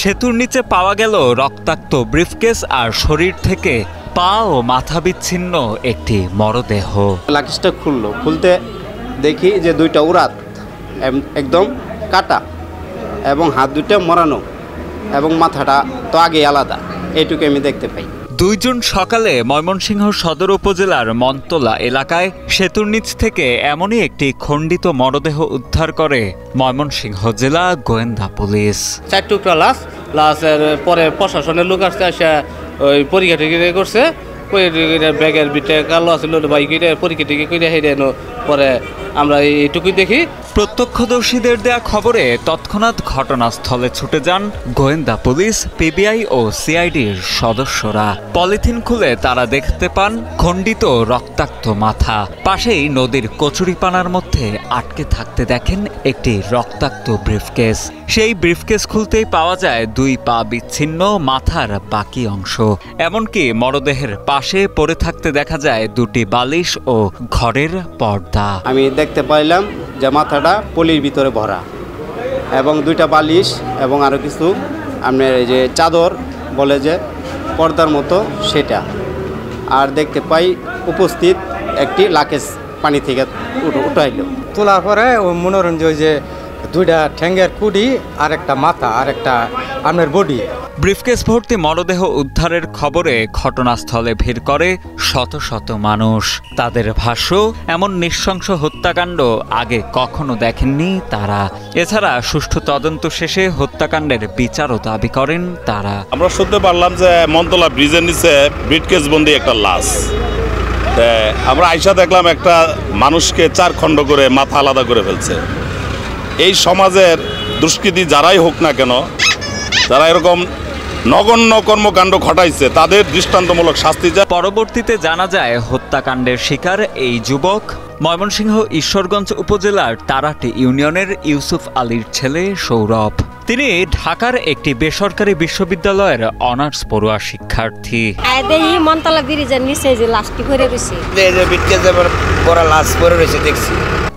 সেতুর নিচে পাওয়া গেল রক্তাক্ত ব্রিফকেস আর শরীর থেকে পা ও মাথা বিচ্ছিন্ন একটি মরদেহ। লাকিসটা খুলতে দেখি যে দুইটা উরাত একদম কাটা এবং হাত দুইটা মরানো এবং মাথাটা তো আগে আলাদা, এইটুকু আমি দেখতে পাই। 2 জুন সকালে ময়মনসিংহ সদর উপজেলার মন্তলা এলাকায় সেতুর নিচ থেকে এমনই একটি খণ্ডিত মরদেহ উদ্ধার করে ময়মনসিংহ জেলা গোয়েন্দা পুলিশ। 4 টুকরা লাশের পরে প্রশাসনের লোক আসতে আসে ওই পরীক্ষা টিকে করছে, ব্যাগের ভিতরে কালো আসলে বাইক পরীক্ষা টিকে করে হেরে পরে আমরা এইটুকুই দেখি। প্রত্যক্ষদর্শীদের দেয়া খবরে তৎক্ষণাৎ ঘটনাস্থলে ছুটে যান গোয়েন্দা পুলিশ, পিবিআই ও সিআইডির সদস্যরা। পলিথিন খুলে তারা দেখতে পান খণ্ডিত রক্তাক্ত মাথা। পাশেই নদীর কচুরিপানার মধ্যে আটকে থাকতে দেখেন একটি রক্তাক্ত ব্রিফকেস। সেই ব্রিফকেস খুলতেই পাওয়া যায় 2 পা বিচ্ছিন্ন, মাথার বাকি অংশ। এমনকি মরদেহের পাশে পড়ে থাকতে দেখা যায় 2টি বালিশ ও ঘরের পর্দা। আমি দেখতে পাইলাম যে মাথাটা পলির ভিতরে ভরা এবং 2টা বালিশ এবং আরও কিছু আপনার এই যে চাদর বলে যে পর্দার মতো সেটা। আর দেখতে পাই উপস্থিত একটি লাকেশ পানি থেকে উঠাইল। তোলার পরে ওই মনোরঞ্জন যে 2টা ঠ্যাঙ্গের কুডি আর একটা মাথা আর একটা আপনার বডি। ব্রিফকেস ভর্তি মরদেহ উদ্ধারের খবরে ঘটনাস্থলে ভিড় করে শত শত মানুষ। তাদের ভাষ্য, এমন নৃশংস হত্যাকাণ্ড আগে কখনো দেখেননি তারা। এছাড়া সুষ্ঠু তদন্ত শেষে হত্যাকাণ্ডের বিচারও দাবি করেন তারা। আমরা শুনতে পারলাম যে মন্তলা ব্রিজের নিচে ব্রিফকেস বন্দি একটা লাশ। আমরা আইসা দেখলাম একটা মানুষকে 4 খণ্ড করে মাথা আলাদা করে ফেলছে। এই সমাজের দুষ্কৃতী যারাই হোক না কেন, যারা এরকম নগণ্য কর্মকাণ্ড ঘটাইছে তাদের দৃষ্টান্তমূলক শাস্তি চাই। পরবর্তীতে জানা যায় হত্যাকাণ্ডের শিকার এই যুবক ময়মনসিংহ ঈশ্বরগঞ্জ উপজেলার তারাটি ইউনিয়নের ইউসুফ আলীর ছেলে সৌরভ। তিনি ঢাকার একটি বেসরকারি বিশ্ববিদ্যালয়ের অনার্স পড়ুয়া শিক্ষার্থী। মন্তলা ব্রিজের নিচে যে লাশটি পড়ে রয়েছে, দেখছি।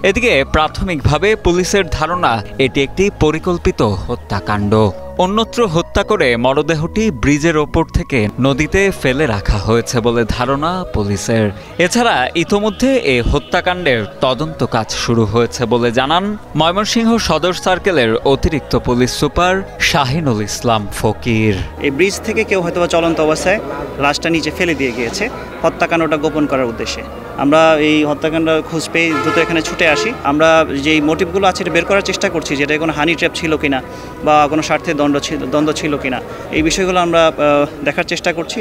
এদিকে প্রাথমিকভাবে পুলিশের ধারণা এটি একটি পরিকল্পিত হত্যাকাণ্ড। অন্যত্র হত্যা করে মরদেহটি ব্রিজের ওপর থেকে নদীতে ফেলে রাখা হয়েছে বলে ধারণা পুলিশের। এছাড়া ইতোমধ্যে এই হত্যাকাণ্ডের তদন্ত কাজ শুরু হয়েছে বলে জানান ময়মনসিংহ সদর সার্কেলের অতিরিক্ত পুলিশ সুপার শাহিনুল ইসলাম ফকির। এই ব্রিজ থেকে কেউ হয়তো চলন্ত অবস্থায় লাশটা নিচে ফেলে দিয়ে গিয়েছে হত্যাকাণ্ডটা গোপন করার উদ্দেশ্যে। আমরা এই হত্যাকাণ্ড খোঁজ পেয়ে দ্রুত এখানে ছুটে আসি। আমরা যেই মোটিভগুলো আছে এটা বের করার চেষ্টা করছি, যেটা কোনো হানি ট্র্যাপ ছিল কিনা বা কোনো স্বার্থের দ্বন্দ্ব ছিল কিনা, এই বিষয়গুলো আমরা দেখার চেষ্টা করছি।